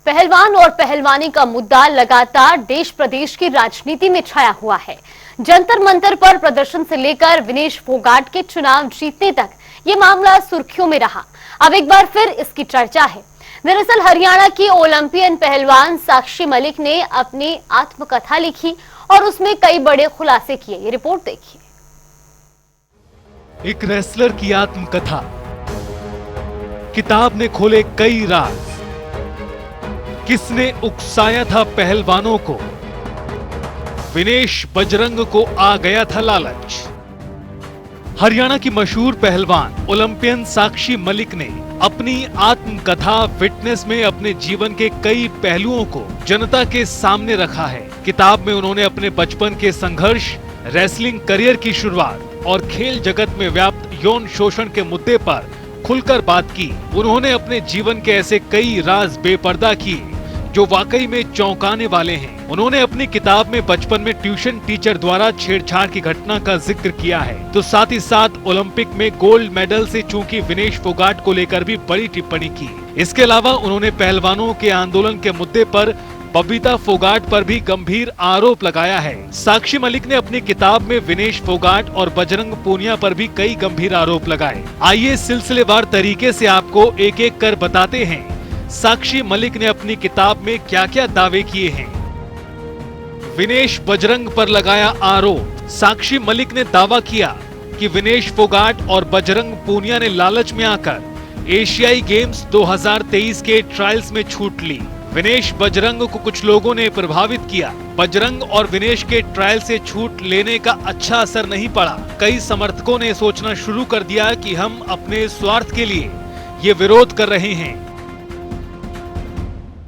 पहलवान और पहलवानी का मुद्दा लगातार देश प्रदेश की राजनीति में छाया हुआ है। जंतर मंतर पर प्रदर्शन से लेकर विनेश फोगाट के चुनाव जीतने तक ये मामला सुर्खियों में रहा। अब एक बार फिर इसकी चर्चा है। दरअसल हरियाणा की ओलंपियन पहलवान साक्षी मलिक ने अपनी आत्मकथा लिखी और उसमें कई बड़े खुलासे किए। ये रिपोर्ट देखिए। एक रेसलर की आत्मकथा, किताब ने खोले कई राज। किसने उकसाया था पहलवानों को? विनेश बजरंग को आ गया था लालच। हरियाणा की मशहूर पहलवान ओलंपियन साक्षी मलिक ने अपनी आत्मकथा फिटनेस में अपने जीवन के कई पहलुओं को जनता के सामने रखा है। किताब में उन्होंने अपने बचपन के संघर्ष, रेसलिंग करियर की शुरुआत और खेल जगत में व्याप्त यौन शोषण के मुद्दे पर खुलकर बात की। उन्होंने अपने जीवन के ऐसे कई राज बेपर्दा किए जो वाकई में चौंकाने वाले हैं। उन्होंने अपनी किताब में बचपन में ट्यूशन टीचर द्वारा छेड़छाड़ की घटना का जिक्र किया है, तो साथ ही साथ ओलंपिक में गोल्ड मेडल से चूकी विनेश फोगाट को लेकर भी बड़ी टिप्पणी की। इसके अलावा उन्होंने पहलवानों के आंदोलन के मुद्दे पर बबीता फोगाट पर भी गंभीर आरोप लगाया है। साक्षी मलिक ने अपनी किताब में विनेश फोगाट और बजरंग पूनिया पर भी कई गंभीर आरोप लगाए। आइए सिलसिलेवार तरीके से आपको एक एक कर बताते हैं साक्षी मलिक ने अपनी किताब में क्या क्या दावे किए हैं। विनेश बजरंग पर लगाया आरोप। साक्षी मलिक ने दावा किया कि विनेश फोगाट और बजरंग पूनिया ने लालच में आकर एशियाई गेम्स 2023 के ट्रायल्स में छूट ली। विनेश बजरंग को कुछ लोगों ने प्रभावित किया। बजरंग और विनेश के ट्रायल से छूट लेने का अच्छा असर नहीं पड़ा। कई समर्थकों ने सोचना शुरू कर दिया कि हम अपने स्वार्थ के लिए ये विरोध कर रहे हैं।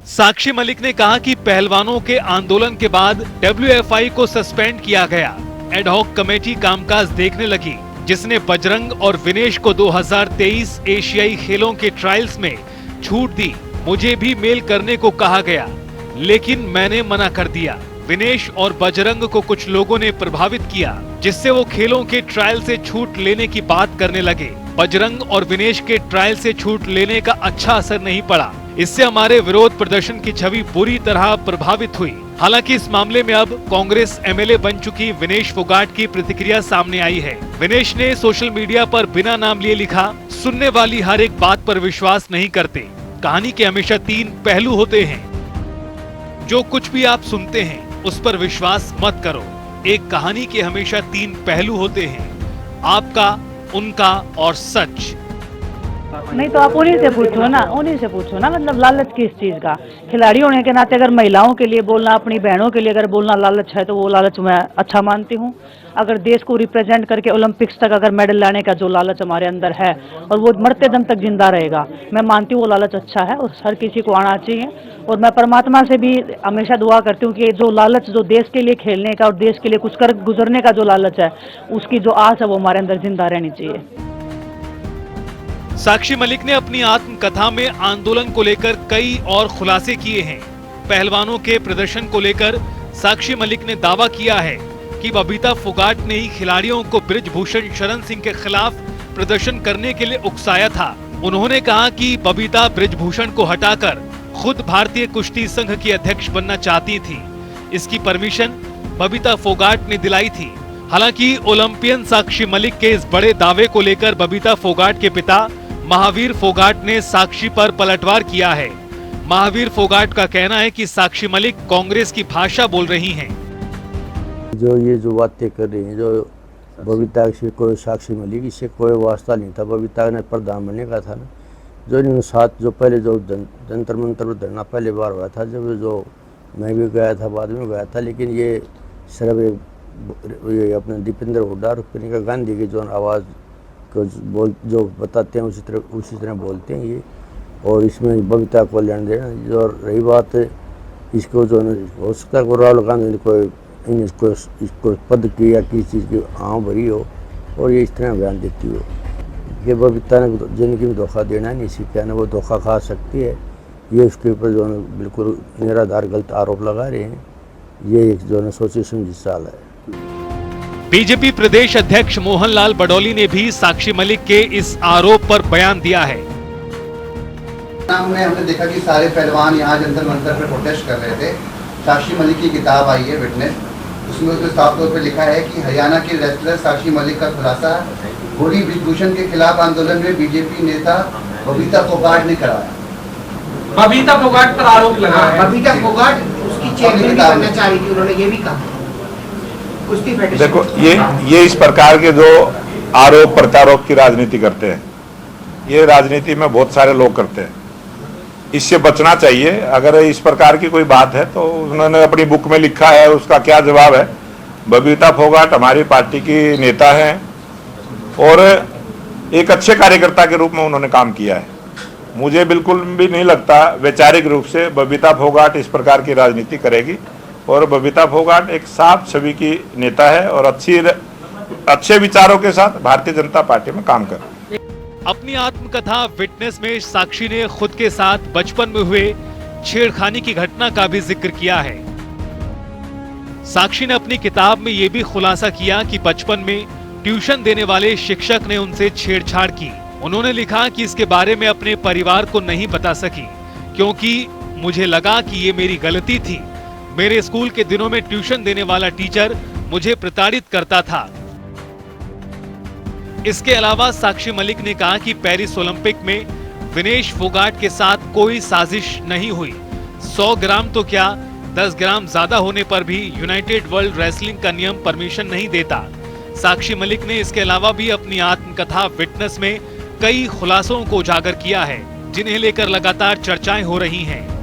साक्षी मलिक ने कहा कि पहलवानों के आंदोलन के बाद WFI को सस्पेंड किया गया। एडहॉक कमेटी कामकाज देखने लगी, जिसने बजरंग और विनेश को 2023 एशियाई खेलों के ट्रायल्स में छूट दी। मुझे भी मेल करने को कहा गया, लेकिन मैंने मना कर दिया। विनेश और बजरंग को कुछ लोगों ने प्रभावित किया, जिससे वो खेलों के ट्रायल से छूट लेने की बात करने लगे। बजरंग और विनेश के ट्रायल से छूट लेने का अच्छा असर नहीं पड़ा। इससे हमारे विरोध प्रदर्शन की छवि बुरी तरह प्रभावित हुई। हालांकि इस मामले में अब कांग्रेस MLA बन चुकी विनेश फोगाट की प्रतिक्रिया सामने आई है। विनेश ने सोशल मीडिया पर बिना नाम लिए लिखा, सुनने वाली हर एक बात पर विश्वास नहीं करते। कहानी के हमेशा 3 पहलू होते हैं। जो कुछ भी आप सुनते हैं उस पर विश्वास मत करो। एक कहानी के हमेशा 3 पहलू होते हैं, आपका, उनका और सच। नहीं तो आप उन्हीं से पूछो ना, मतलब लालच किस चीज का? खिलाड़ी होने के नाते अगर महिलाओं के लिए बोलना, अपनी बहनों के लिए अगर बोलना लालच है, तो वो लालच मैं अच्छा मानती हूँ। अगर देश को रिप्रेजेंट करके ओलंपिक्स तक अगर मेडल लाने का जो लालच हमारे अंदर है और वो मरते दम तक जिंदा रहेगा, मैं मानती हूँ वो लालच अच्छा है और हर किसी को आना चाहिए। और मैं परमात्मा से भी हमेशा दुआ करती हूँ कि जो लालच, जो देश के लिए खेलने का और देश के लिए कुछ कर गुजरने का जो लालच है, उसकी जो आस है वो हमारे अंदर जिंदा रहनी चाहिए। साक्षी मलिक ने अपनी आत्मकथा में आंदोलन को लेकर कई और खुलासे किए हैं। पहलवानों के प्रदर्शन को लेकर साक्षी मलिक ने दावा किया है कि बबीता फोगाट ने ही खिलाड़ियों को बृजभूषण शरण सिंह के खिलाफ प्रदर्शन करने के लिए उकसाया था। उन्होंने कहा कि बबीता बृजभूषण को हटाकर खुद भारतीय कुश्ती संघ की अध्यक्ष बनना चाहती थी। इसकी परमिशन बबीता फोगाट ने दिलाई थी। हालांकि ओलंपियन साक्षी मलिक के इस बड़े दावे को लेकर बबीता फोगाट के पिता महावीर फोगाट ने साक्षी पर पलटवार किया है। महावीर फोगाट का कहना है कि साक्षी मलिक कांग्रेस की भाषा बोल रही हैं। जो बातें कर रही हैं, जो बबीता से कोई साक्षी मलिक, इससे कोई वास्ता नहीं था। बबीता ने प्रधान बनने का था ना, जो इन साथ जो पहले जो जंतर मंतर पर धरना पहले बार हुआ था, जब जो मैं भी गया था, बाद में गया था, लेकिन ये सिर्फ ये अपने दीपेंद्र हुड्डा और प्रियंका गांधी की जो आवाज़ को जो बताते हैं उसी तरह बोलते हैं ये। और इसमें बबीता को लेना देना। जो रही बात इसको जो हो सकता है राहुल गांधी ने कोई इसको पद की या किसी चीज़ की आँव भरी हो और ये इस तरह बयान देती हो कि बबीता ने जिनकी भी धोखा देना नहीं सीखा ना, वो धोखा खा सकती है। ये उसके ऊपर जो है बिल्कुल निराधार गलत आरोप लगा रहे हैं। ये एक जो है सोची समझी चाल है। बीजेपी प्रदेश अध्यक्ष मोहनलाल बडौली ने भी साक्षी मलिक के इस आरोप पर बयान दिया है। में हमने देखा कि सारे पहलवान यहाँ जंतर मंतर पर प्रोटेस्ट कर रहे थे। साक्षी मलिक की किताब आई है विटनेस, उसमें उसने साफ तौर पर लिखा है कि हरियाणा के रेसलर साक्षी मलिक का खुलासा होली ब्रिजभूषण के खिलाफ आंदोलन में बीजेपी नेता बबीता फोगाट ने कराया। बबीता फोगाट पर आरोप लगा है। बबीता फोगाट उसकी चेयरमैन भी बनना चाह रही थी, उन्होंने ये भी कहा। कुश्ती फेडरेशन देखो ये इस प्रकार के जो आरोप प्रत्यारोप की राजनीति करते हैं, ये राजनीति में बहुत सारे लोग करते हैं, इससे बचना चाहिए। अगर इस प्रकार की कोई बात है तो उन्होंने अपनी बुक में लिखा है, उसका क्या जवाब है। बबीता फोगाट हमारी पार्टी की नेता हैं और एक अच्छे कार्यकर्ता के रूप में उन्होंने काम किया है। मुझे बिल्कुल भी नहीं लगता वैचारिक रूप से बबीता फोगाट इस प्रकार की राजनीति करेगी। और बबीता फोगाट एक साफ छवि की नेता है और अच्छे विचारों के साथ भारतीय जनता पार्टी में काम कर। अपनी आत्मकथा विटनेस में साक्षी ने खुद के साथ बचपन में हुए छेड़खानी की घटना का भी जिक्र किया है। साक्षी ने अपनी किताब में यह भी खुलासा किया कि बचपन में ट्यूशन देने वाले शिक्षक ने उनसे छेड़छाड़ की। उन्होंने लिखा कि इसके बारे में अपने परिवार को नहीं बता सकी क्योंकि मुझे लगा कि ये मेरी गलती थी। मेरे स्कूल के दिनों में ट्यूशन देने वाला टीचर मुझे प्रताड़ित करता था। इसके अलावा साक्षी मलिक ने कहा कि पेरिस ओलंपिक में विनेश फोगाट के साथ कोई साजिश नहीं हुई। 100 ग्राम तो क्या 10 ग्राम ज्यादा होने पर भी यूनाइटेड वर्ल्ड रेसलिंग का नियम परमिशन नहीं देता। साक्षी मलिक ने इसके अलावा भी अपनी आत्मकथा विटनेस में कई खुलासों को उजागर किया है जिन्हें लेकर लगातार चर्चाएं हो रही हैं।